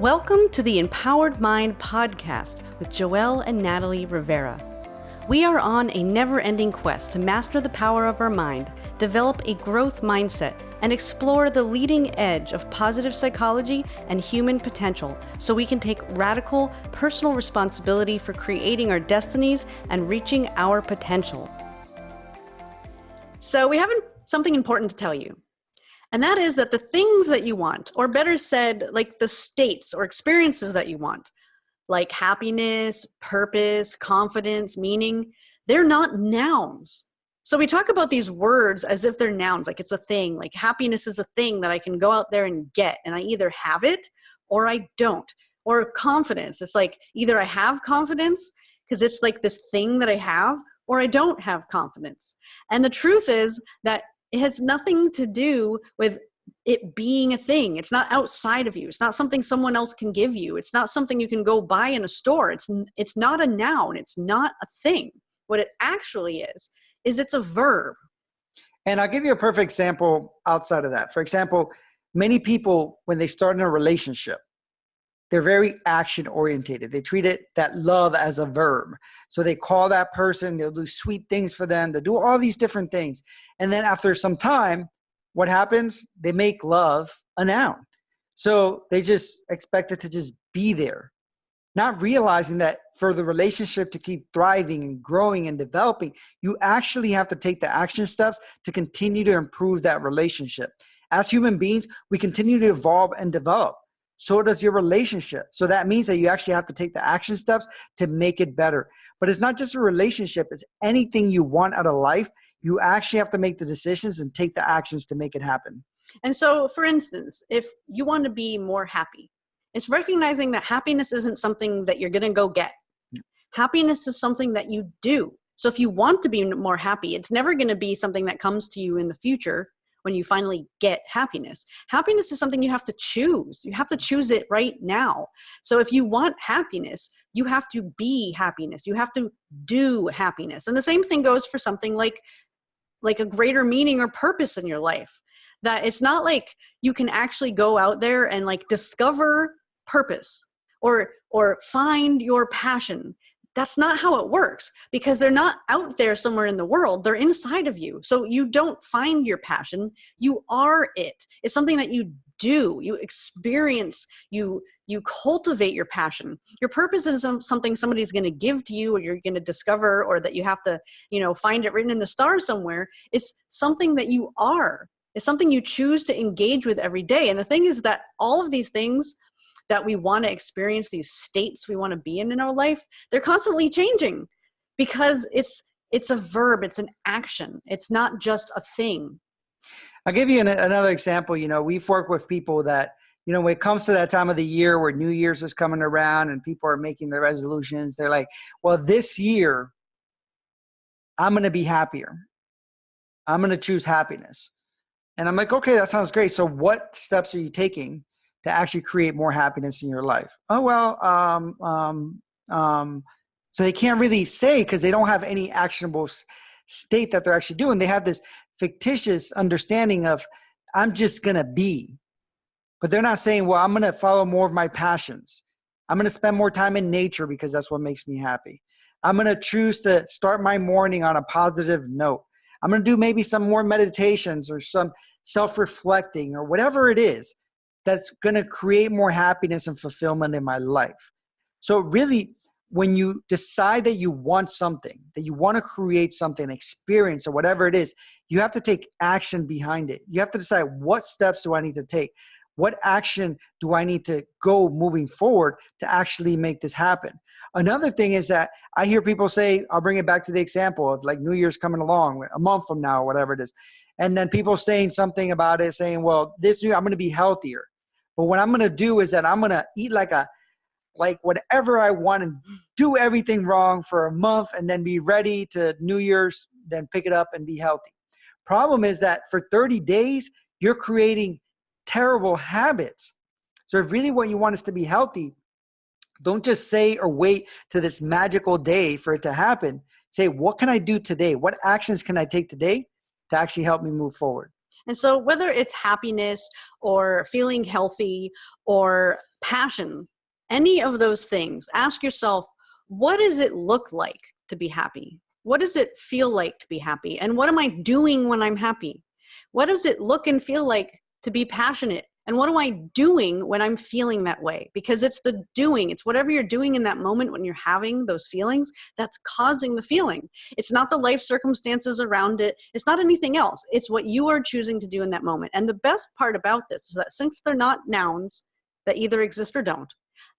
Welcome to the Empowered Mind podcast with Joelle and Natalie Rivera. We are on a never-ending quest to master the power of our mind, develop a growth mindset, and explore the leading edge of positive psychology and human potential so we can take radical personal responsibility for creating our destinies and reaching our potential. So we have something important to tell you. And that is that the things that you want, or better said, like the states or experiences that you want, like happiness, purpose, confidence, meaning, they're not nouns. So we talk about these words as if they're nouns, like it's a thing, like happiness is a thing that I can go out there and get, and I either have it or I don't. Or confidence, it's like either I have confidence because it's like this thing that I have, or I don't have confidence. And the truth is that it has nothing to do with it being a thing. It's not outside of you. It's not something someone else can give you. It's not something you can go buy in a store. It's not a noun. It's not a thing. What it actually is it's a verb. And I'll give you a perfect example outside of that. For example, many people, when they start in a relationship, they're very action orientated. They treat that love as a verb. So they call that person, they'll do sweet things for them, they'll do all these different things. And then after some time, what happens? They make love a noun. So they just expect it to just be there, not realizing that for the relationship to keep thriving and growing and developing, you actually have to take the action steps to continue to improve that relationship. As human beings, we continue to evolve and develop. So does your relationship. So that means that you actually have to take the action steps to make it better. But it's not just a relationship, it's anything you want out of life. You actually have to make the decisions and take the actions to make it happen. And so, for instance, if you want to be more happy, it's recognizing that happiness isn't something that you're going to go get. Happiness is something that you do. So if you want to be more happy, it's never going to be something that comes to you in the future when you finally get happiness. Happiness is something you have to choose. You have to choose it right now. So if you want happiness, you have to be happiness. You have to do happiness. And the same thing goes for something like a greater meaning or purpose in your life. That it's not like you can actually go out there and like discover purpose or find your passion. That's not how it works, because they're not out there somewhere in the world. They're inside of you. So you don't find your passion. You are it. It's something that you do. You experience. You cultivate your passion. Your purpose is something somebody's going to give to you, or you're going to discover, or that you have to, find it written in the stars somewhere. It's something that you are. It's something you choose to engage with every day. And the thing is that all of these things that we want to experience, these states we want to be in our life, they're constantly changing because it's a verb, it's an action. It's not just a thing. I'll give you another example. We've worked with people that, when it comes to that time of the year where New Year's is coming around and people are making their resolutions, they're like, well, this year, I'm going to be happier. I'm going to choose happiness. And I'm like, okay, that sounds great. So what steps are you taking to actually create more happiness in your life? Oh, well, so they can't really say because they don't have any actionable state that they're actually doing. They have this fictitious understanding of, I'm just going to be. But they're not saying, well, I'm going to follow more of my passions. I'm going to spend more time in nature because that's what makes me happy. I'm going to choose to start my morning on a positive note. I'm going to do maybe some more meditations or some self-reflecting or whatever it is that's going to create more happiness and fulfillment in my life. So really, when you decide that you want something, that you want to create something, experience or whatever it is, you have to take action behind it. You have to decide, what steps do I need to take? What action do I need to go moving forward to actually make this happen? Another thing is that I hear people say, I'll bring it back to the example of like New Year's coming along a month from now, or whatever it is. And then people saying something about it, saying, well, this year I'm going to be healthier. But what I'm going to do is that I'm going to eat like whatever I want and do everything wrong for a month and then be ready to New Year's, then pick it up and be healthy. Problem is that for 30 days, you're creating terrible habits. So if really what you want is to be healthy, don't just say or wait to this magical day for it to happen. Say, what can I do today? What actions can I take today to actually help me move forward? And so whether it's happiness or feeling healthy or passion, any of those things, ask yourself, what does it look like to be happy? What does it feel like to be happy? And what am I doing when I'm happy? What does it look and feel like to be passionate? And what am I doing when I'm feeling that way? Because it's the doing, it's whatever you're doing in that moment when you're having those feelings that's causing the feeling. It's not the life circumstances around it. It's not anything else. It's what you are choosing to do in that moment. And the best part about this is that since they're not nouns that either exist or don't,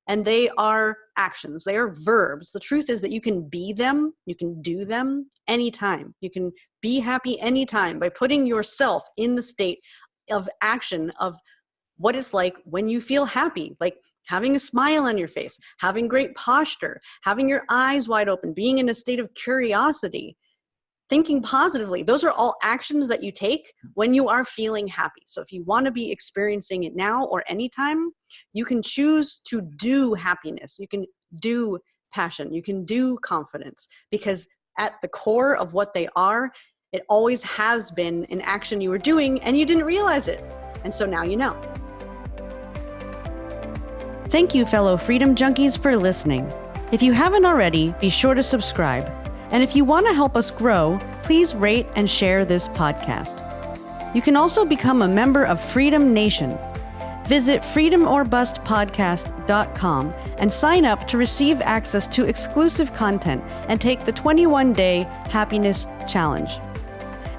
and they are actions, they are verbs, the truth is that you can be them, you can do them anytime. You can be happy anytime by putting yourself in the state of action of what it's like when you feel happy, like having a smile on your face, having great posture, having your eyes wide open, being in a state of curiosity, thinking positively. Those are all actions that you take when you are feeling happy. So if you want to be experiencing it now or anytime, you can choose to do happiness. You can do passion. You can do confidence, because at the core of what they are, it always has been an action you were doing and you didn't realize it. And so now you know. Thank you, fellow Freedom Junkies, for listening. If you haven't already, be sure to subscribe. And if you want to help us grow, please rate and share this podcast. You can also become a member of Freedom Nation. Visit freedomorbustpodcast.com and sign up to receive access to exclusive content and take the 21-day happiness challenge.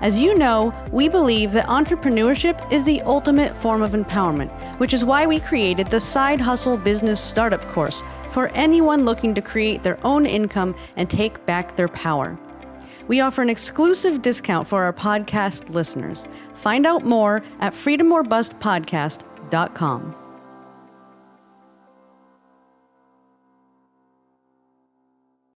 As you know, we believe that entrepreneurship is the ultimate form of empowerment, which is why we created the Side Hustle Business Startup course for anyone looking to create their own income and take back their power. We offer an exclusive discount for our podcast listeners. Find out more at freedomorbustpodcast.com.